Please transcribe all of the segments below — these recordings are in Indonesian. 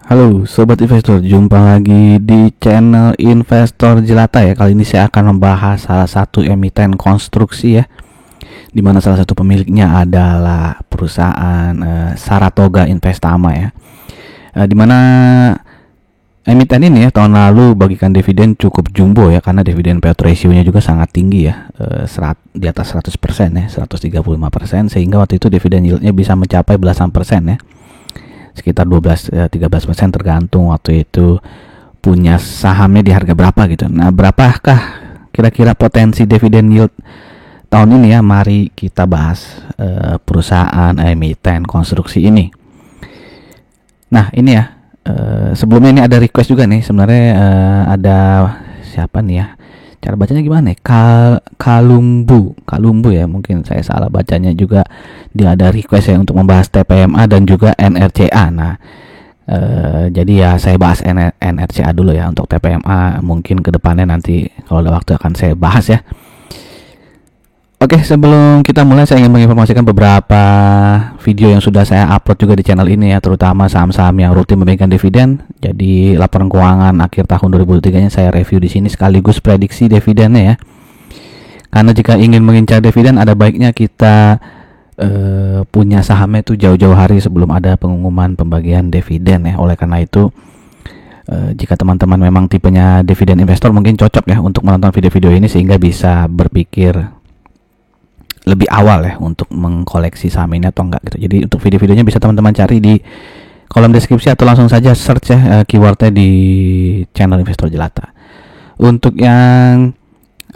Halo Sobat Investor, jumpa lagi di channel Investor Jelata ya. Kali ini saya akan membahas salah satu emiten konstruksi ya, dimana salah satu pemiliknya adalah perusahaan Saratoga Investama ya. Dimana emiten ini ya tahun lalu bagikan dividen cukup jumbo ya, karena dividen payout ratio-nya juga sangat tinggi ya, di atas 100% ya, 135%, sehingga waktu itu dividen yield-nya bisa mencapai belasan persen ya, sekitar 12-13% tergantung waktu itu punya sahamnya di harga berapa gitu. Nah, berapakah kira-kira potensi dividen yield tahun ini ya? Mari kita bahas perusahaan emiten konstruksi ini. Nah, ini ya, sebelumnya ini ada request juga nih sebenarnya, ada siapa nih ya, cara bacanya gimana ya? Kalumbu ya, mungkin saya salah bacanya juga. Dia ada request ya untuk membahas TPMA dan juga NRCA. Nah, jadi ya saya bahas NRCA dulu ya. Untuk TPMA mungkin kedepannya nanti kalau ada waktu akan saya bahas ya. Oke, sebelum kita mulai saya ingin menginformasikan beberapa video yang sudah saya upload juga di channel ini ya, terutama saham-saham yang rutin memberikan dividen. Jadi laporan keuangan akhir tahun 2023-nya saya review di sini sekaligus prediksi dividennya ya. Karena jika ingin mengincar dividen, ada baiknya kita punya sahamnya itu jauh-jauh hari sebelum ada pengumuman pembagian dividen ya. Oleh karena itu, jika teman-teman memang tipenya dividen investor, mungkin cocok ya untuk menonton video-video ini sehingga bisa berpikir lebih awal ya untuk mengkoleksi saham ini atau enggak gitu. Jadi untuk video-videonya bisa teman-teman cari di kolom deskripsi atau langsung saja search ya keywordnya di channel Investor Jelata. Untuk yang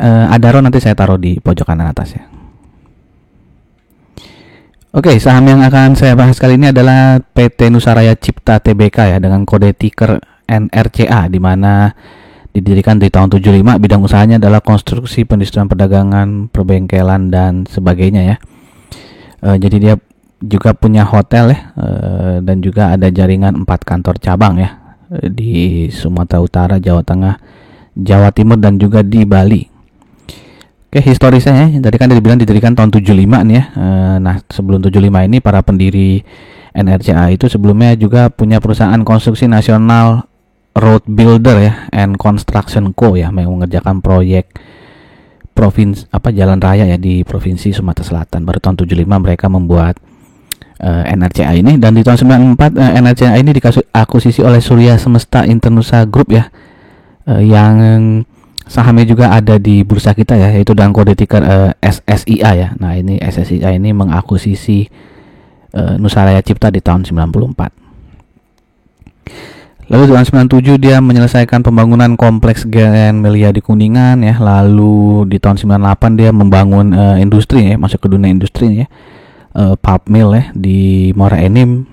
Adaro nanti saya taruh di pojok kanan atas ya. Oke, saham yang akan saya bahas kali ini adalah PT Nusaraya Cipta Tbk ya, dengan kode ticker NRCA, di mana didirikan di tahun 75. Bidang usahanya adalah konstruksi, pendistribusian, perdagangan, perbengkelan dan sebagainya ya. Jadi dia juga punya hotel ya, dan juga ada jaringan 4 kantor cabang ya, di Sumatera Utara, Jawa Tengah, Jawa Timur dan juga di Bali. Oke, historisnya ya, tadi kan dibilang didirikan tahun 75 nih ya. Nah, sebelum 75 ini para pendiri NRCA itu sebelumnya juga punya perusahaan konstruksi nasional Road Builder ya and Construction Co ya, yang mengerjakan proyek jalan raya ya di Provinsi Sumatera Selatan. Baru tahun 75 mereka membuat NRCA ini, dan di tahun 94 NRCA ini diakuisisi oleh Surya Semesta Internusa Group ya, yang sahamnya juga ada di bursa kita ya, yaitu dengan kode ticker SSIA ya. Nah, ini SSIA ini mengakuisisi Nusaraya Cipta di tahun 94. Lalu tahun 97 dia menyelesaikan pembangunan kompleks Grand Melia di Kuningan ya. Lalu di tahun 98 dia membangun industri ya, masuk ke dunia industri ya, pulp mill ya di Muara Enim.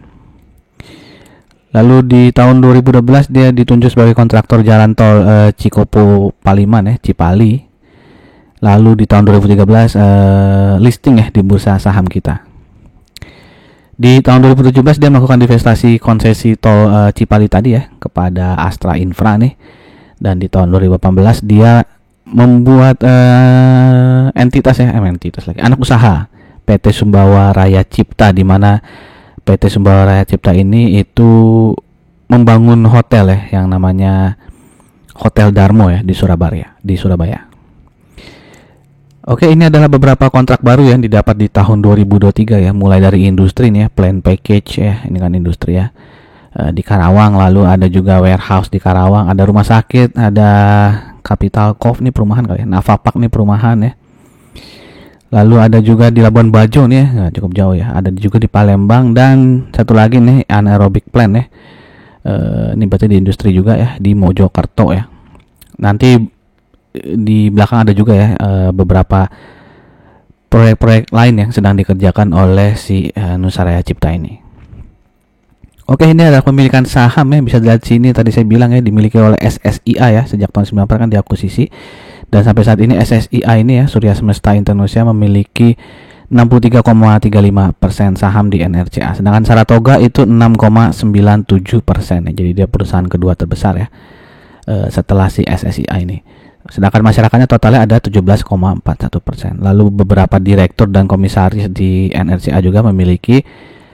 Lalu di tahun 2012 dia ditunjuk sebagai kontraktor jalan tol Cikopo Paliman ya, Cipali. Lalu di tahun 2013 listing ya di bursa saham kita. Di tahun 2017 dia melakukan divestasi konsesi tol Cipali tadi ya kepada Astra Infra nih. Dan di tahun 2018 dia membuat anak usaha PT Sumbawa Raya Cipta, di mana PT Sumbawa Raya Cipta ini itu membangun hotel ya yang namanya Hotel Darmo ya di Surabaya. Oke, ini adalah beberapa kontrak baru yang didapat di tahun 2023 ya, mulai dari industri nih ya, plan package ya, ini kan industri ya, di Karawang. Lalu ada juga warehouse di Karawang, ada rumah sakit, ada Capital Cove nih perumahan kali ya, Navapak nih perumahan ya. Lalu ada juga di Labuan Bajo nih ya, nah, cukup jauh ya, ada juga di Palembang, dan satu lagi nih anaerobic plant ya, ini berarti di industri juga ya, di Mojokerto ya. Nanti di belakang ada juga ya beberapa proyek-proyek lain yang sedang dikerjakan oleh si Nusaraya Cipta ini. Oke, ini adalah pemilikan saham ya, bisa dilihat sini tadi saya bilang ya, dimiliki oleh SSIA ya, sejak tahun 90 kan diakuisisi, dan sampai saat ini SSIA ini ya, Surya Semesta Indonesia, memiliki 63,35% saham di NRCA, sedangkan Saratoga itu 6,97% ya. Jadi dia perusahaan kedua terbesar ya setelah si SSIA ini. Sedangkan masyarakatnya totalnya ada 17,41%. Lalu beberapa direktur dan komisaris di NRCA juga memiliki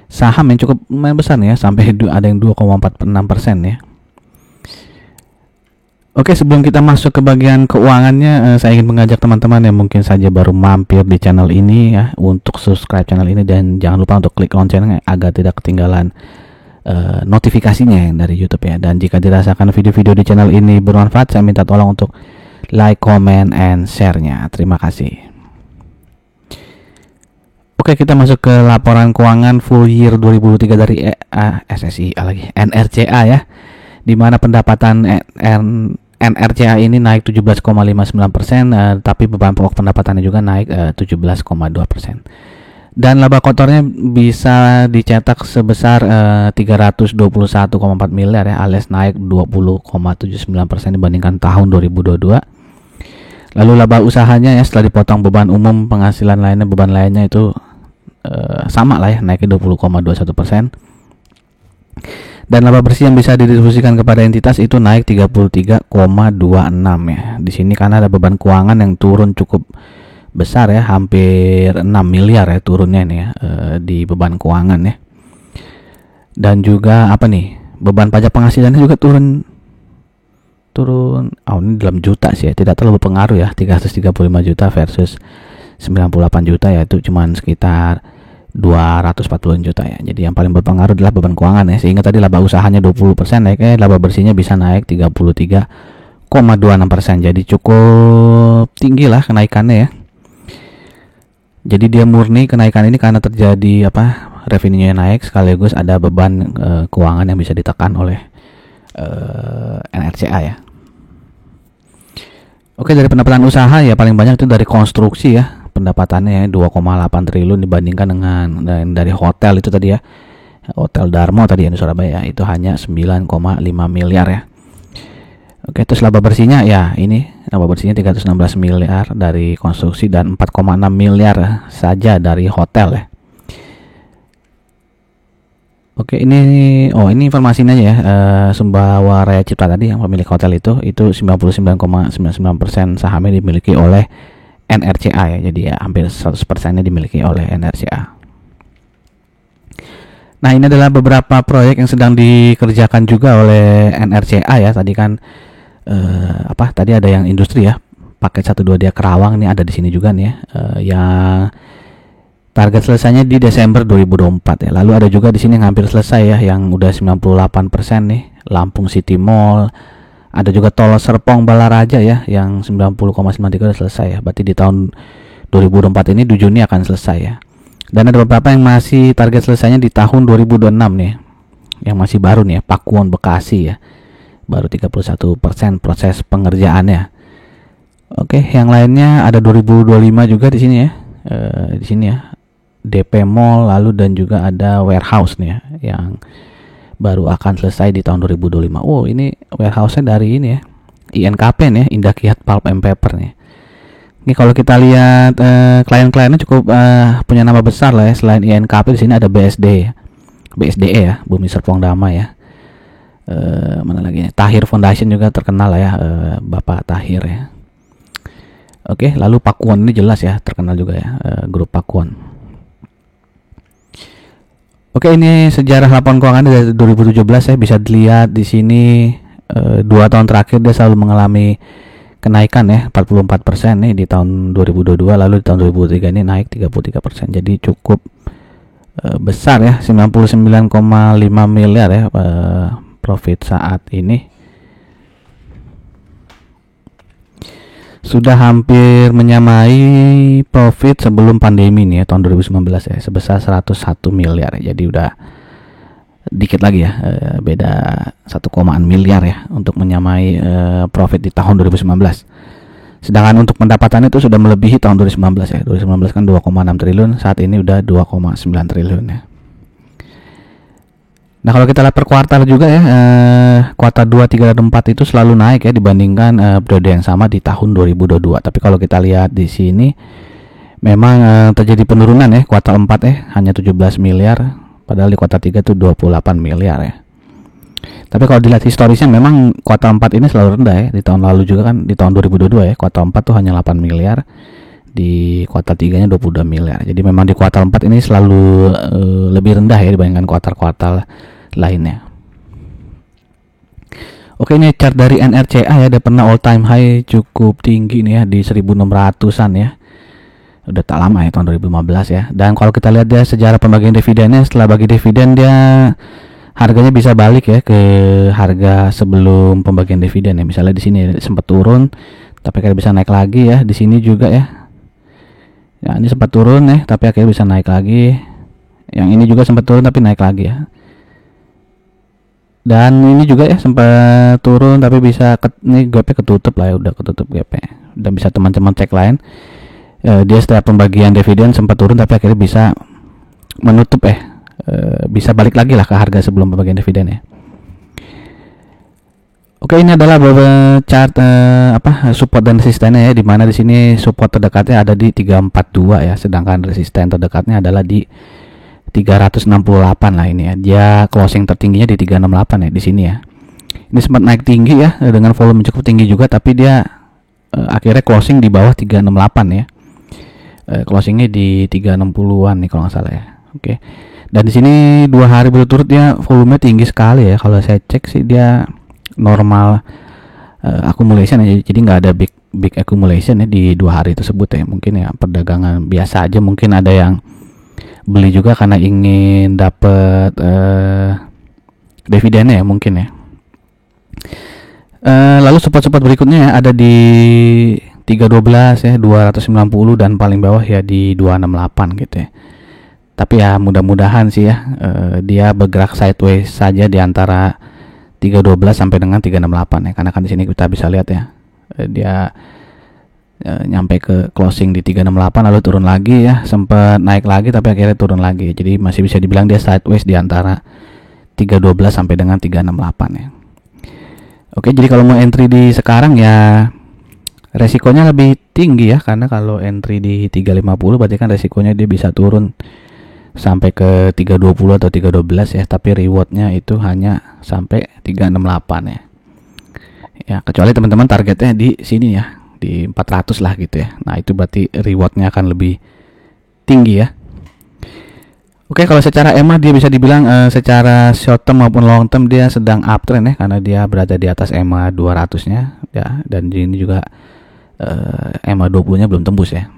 saham yang cukup lumayan besar nih ya, sampai ada yang 2,46% ya. Oke, sebelum kita masuk ke bagian keuangannya, saya ingin mengajak teman-teman yang mungkin saja baru mampir di channel ini ya, untuk subscribe channel ini dan jangan lupa untuk klik loncengnya agar tidak ketinggalan notifikasinya yang dari YouTube ya. Dan jika dirasakan video-video di channel ini bermanfaat, saya minta tolong untuk like, comment, and share-nya. Terima kasih. Oke, kita masuk ke laporan keuangan full year 2023 dari SSI lagi, NRCA ya, di mana pendapatan NRCA ini naik 17,59%, tapi beban pokok pendapatannya juga naik 17,2%. Dan laba kotornya bisa dicetak sebesar 321,4 miliar ya, alias naik 20,79% dibandingkan tahun 2022. Lalu laba usahanya ya, setelah dipotong beban umum, penghasilan lainnya, beban lainnya itu sama lah ya, naiknya 20,21%. Dan laba bersih yang bisa didistribusikan kepada entitas itu naik 33,26 ya. Di sini karena ada beban keuangan yang turun cukup besar ya, hampir 6 miliar ya turunnya nih ya, di beban keuangan ya. Dan juga apa nih, beban pajak penghasilannya juga turun ini dalam juta sih ya, tidak terlalu pengaruh ya, 335 juta versus 98 juta ya, itu cuman sekitar 240 juta ya. Jadi yang paling berpengaruh adalah beban keuangan ya, sehingga tadi laba usahanya 20% naik, laba bersihnya bisa naik 33,26%. Jadi cukup tinggi lah kenaikannya ya. Jadi dia murni kenaikan ini karena terjadi revenue-nya naik, sekaligus ada beban keuangan yang bisa ditekan oleh NRCA ya. Oke, dari pendapatan usaha ya paling banyak itu dari konstruksi ya, pendapatannya ya 2,8 triliun dibandingkan dengan dari hotel itu tadi ya, Hotel Darmo tadi yang di Surabaya itu hanya 9,5 miliar ya. Oke, terus laba bersihnya ya, ini laba bersihnya 316 miliar dari konstruksi dan 4,6 miliar saja dari hotel ya. Oke, ini informasinya ya, Sumbawa Raya Cipta tadi yang pemilik hotel itu 99,99% sahamnya dimiliki oleh NRCA ya. Jadi ya hampir 100%-nya dimiliki oleh NRCA. Nah, ini adalah beberapa proyek yang sedang dikerjakan juga oleh NRCA ya. Tadi kan tadi ada yang industri ya, paket 1-2 dia Kerawang, ini ada di sini juga nih ya, yang target selesainya di Desember 2024 ya. Lalu ada juga di sini yang hampir selesai ya, yang udah 98% nih, Lampung City Mall. Ada juga Tol Serpong Balaraja ya, yang 90,93 udah selesai ya. Berarti di tahun 2024 ini 7 Juni akan selesai ya. Dan ada beberapa yang masih target selesainya di tahun 2026 nih, yang masih baru nih ya, Pakuwon Bekasi ya, baru 31% proses pengerjaannya. Oke, yang lainnya ada 2025 juga di sini ya, di sini ya, DP Mall, lalu dan juga ada warehouse nih ya, yang baru akan selesai di tahun 2025. Oh, ini warehouse-nya dari ini ya, INKP nih ya, Indah Kiat Pulp and Paper nih. Ini kalau kita lihat klien-kliennya cukup punya nama besar lah ya. Selain INKP di sini ada BSD ya, BSDE ya, Bumi Serpong Damai ya. Mana lagi nih? Tahir Foundation juga terkenal lah ya, Bapak Tahir ya. Oke, lalu Pakuwon ini jelas ya, terkenal juga ya, grup Pakuwon. Oke, ini sejarah laporan keuangan dari 2017 ya, bisa dilihat di sini 2 tahun terakhir dia selalu mengalami kenaikan ya, 44% nih di tahun 2022, lalu di tahun 2023 ini naik 33%. Jadi cukup besar ya, 99,5 miliar ya profit saat ini. Sudah hampir menyamai profit sebelum pandemi nih ya, tahun 2019 ya, sebesar 101 miliar ya. Jadi udah dikit lagi ya, beda 1 miliar ya untuk menyamai profit di tahun 2019. Sedangkan untuk pendapatan itu sudah melebihi tahun 2019 ya. 2019 kan 2,6 triliun, saat ini udah 2,9 triliun ya. Nah, kalau kita lihat per kuartal juga ya, kuartal 2, 3, dan 4 itu selalu naik ya dibandingkan periode yang sama di tahun 2022. Tapi kalau kita lihat di sini memang terjadi penurunan ya, kuartal 4 hanya 17 miliar, padahal di kuartal 3 itu 28 miliar ya. Tapi kalau dilihat historisnya memang kuartal 4 ini selalu rendah ya. Di tahun lalu juga kan, di tahun 2022 ya, kuartal 4 tuh hanya 8 miliar. Di kuartal 3-nya 22 miliar. Jadi memang di kuartal 4 ini selalu lebih rendah ya dibandingkan kuartal-kuartal lainnya. Oke, ini chart dari NRCA ya, dia pernah all time high cukup tinggi nih ya di 1600-an ya. Udah tak lama ya, tahun 2015 ya. Dan kalau kita lihat dia sejarah pembagian dividennya, setelah bagi dividen dia harganya bisa balik ya ke harga sebelum pembagian dividen ya. Misalnya di sini sempat turun tapi akhirnya bisa naik lagi ya. Di sini juga ya. Ya, ini sempat turun ya tapi akhirnya bisa naik lagi. Yang ini juga sempat turun tapi naik lagi ya. Dan ini juga ya sempat turun tapi bisa ini gapnya ketutup lah ya, udah ketutup gapnya. Dan bisa teman-teman cek lain. Dia setelah pembagian dividen sempat turun tapi akhirnya bisa menutup bisa balik lagi lah ke harga sebelum pembagian dividen ya. Oke, ini adalah beberapa chart support dan resistennya ya, di mana di sini support terdekatnya ada di 342 ya, sedangkan resisten terdekatnya adalah di 368 lah ini ya. Dia closing tertingginya di 368 ya di sini ya. Ini sempat naik tinggi ya dengan volume cukup tinggi juga, tapi dia akhirnya closing di bawah 368 ya. Closingnya di 360-an nih kalau nggak salah ya. Oke. Dan di sini 2 hari berturut dia volumenya tinggi sekali ya. Kalau saya cek sih dia normal accumulation ya. Jadi nggak ada big accumulation ya di 2 hari tersebut ya. Mungkin ya perdagangan biasa aja, mungkin ada yang beli juga karena ingin dapat dividennya ya mungkin ya. Lalu support berikutnya ya ada di 312 ya, 290 dan paling bawah ya di 268 gitu ya. Tapi ya mudah-mudahan sih ya dia bergerak sideways saja di antara 312 sampai dengan 368 ya. Karena kan di sini kita bisa lihat ya dia nyampe ke closing di 368 lalu turun lagi ya, sempat naik lagi tapi akhirnya turun lagi. Jadi masih bisa dibilang dia sideways di antara 312 sampai dengan 368 ya. Oke, jadi kalau mau entry di sekarang ya resikonya lebih tinggi ya, karena kalau entry di 350 berarti kan resikonya dia bisa turun sampai ke 320 atau 312 ya, tapi rewardnya itu hanya sampai 368 ya. Ya, kecuali teman-teman targetnya di sini ya, di 400 lah gitu ya. Nah, itu berarti rewardnya akan lebih tinggi ya. Oke, kalau secara EMA dia bisa dibilang secara short term maupun long term dia sedang uptrend ya, karena dia berada di atas EMA 200-nya ya, dan ini juga EMA 20-nya belum tembus ya.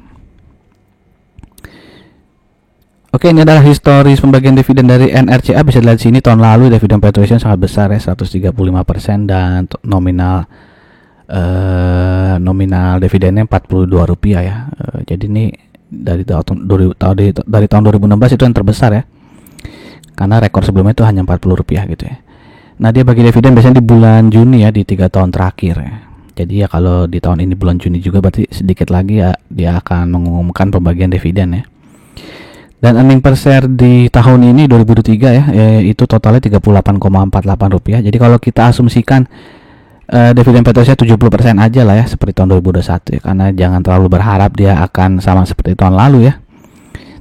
Oke, ini adalah historis pembagian dividen dari NRCA. Bisa dilihat sini tahun lalu dividen payout sangat besar ya, 135% dan nominal dividennya Rp42 ya. Jadi ini dari tahun 2016 itu yang terbesar ya. Karena rekor sebelumnya itu hanya Rp40 gitu ya. Nah, dia bagi dividen biasanya di bulan Juni ya, di 3 tahun terakhir ya. Jadi ya kalau di tahun ini bulan Juni juga berarti sedikit lagi ya dia akan mengumumkan pembagian dividen ya. Dan earning per share di tahun ini 2023 ya, itu totalnya Rp38,48. Jadi kalau kita asumsikan dividen payoutnya 70% aja lah ya, seperti tahun 2021 ya, karena jangan terlalu berharap dia akan sama seperti tahun lalu ya.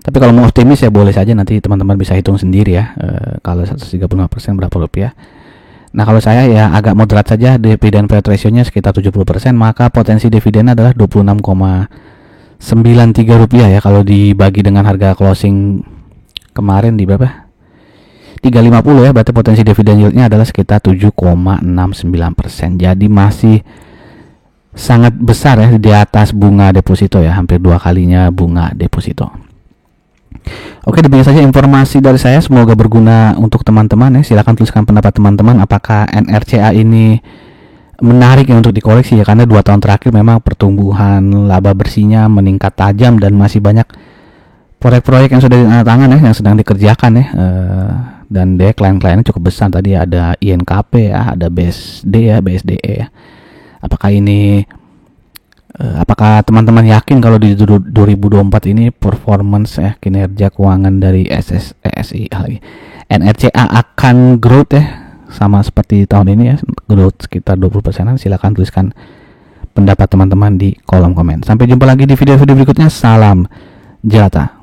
Tapi kalau mau optimis ya boleh saja, nanti teman-teman bisa hitung sendiri ya, kalau 135% berapa rupiah. Nah, kalau saya ya agak moderat saja, dividen payout ratio-nya sekitar 70%, maka potensi dividen adalah Rp26,93 ya, kalau dibagi dengan harga closing kemarin di berapa? 350 ya, berarti potensi dividen yield-nya adalah sekitar 7,69%. Jadi masih sangat besar ya, di atas bunga deposito ya, hampir 2 kalinya bunga deposito. Oke, demikian saja informasi dari saya, semoga berguna untuk teman-teman ya. Silakan tuliskan pendapat teman-teman, apakah NRCA ini menarik ya untuk dikoleksi ya, karena 2 tahun terakhir memang pertumbuhan laba bersihnya meningkat tajam dan masih banyak proyek-proyek yang sudah ditandatangani ya, yang sedang dikerjakan ya, dan dia klien-kliennya cukup besar. Tadi ada INKP ya, ada BSDE ya. Apakah teman-teman yakin kalau di 2024 ini performance ya, kinerja keuangan dari NRCA akan growth ya, sama seperti tahun ini ya, growth sekitar 20%. Silakan tuliskan pendapat teman-teman di kolom komen. Sampai jumpa lagi di video-video berikutnya. Salam jelata.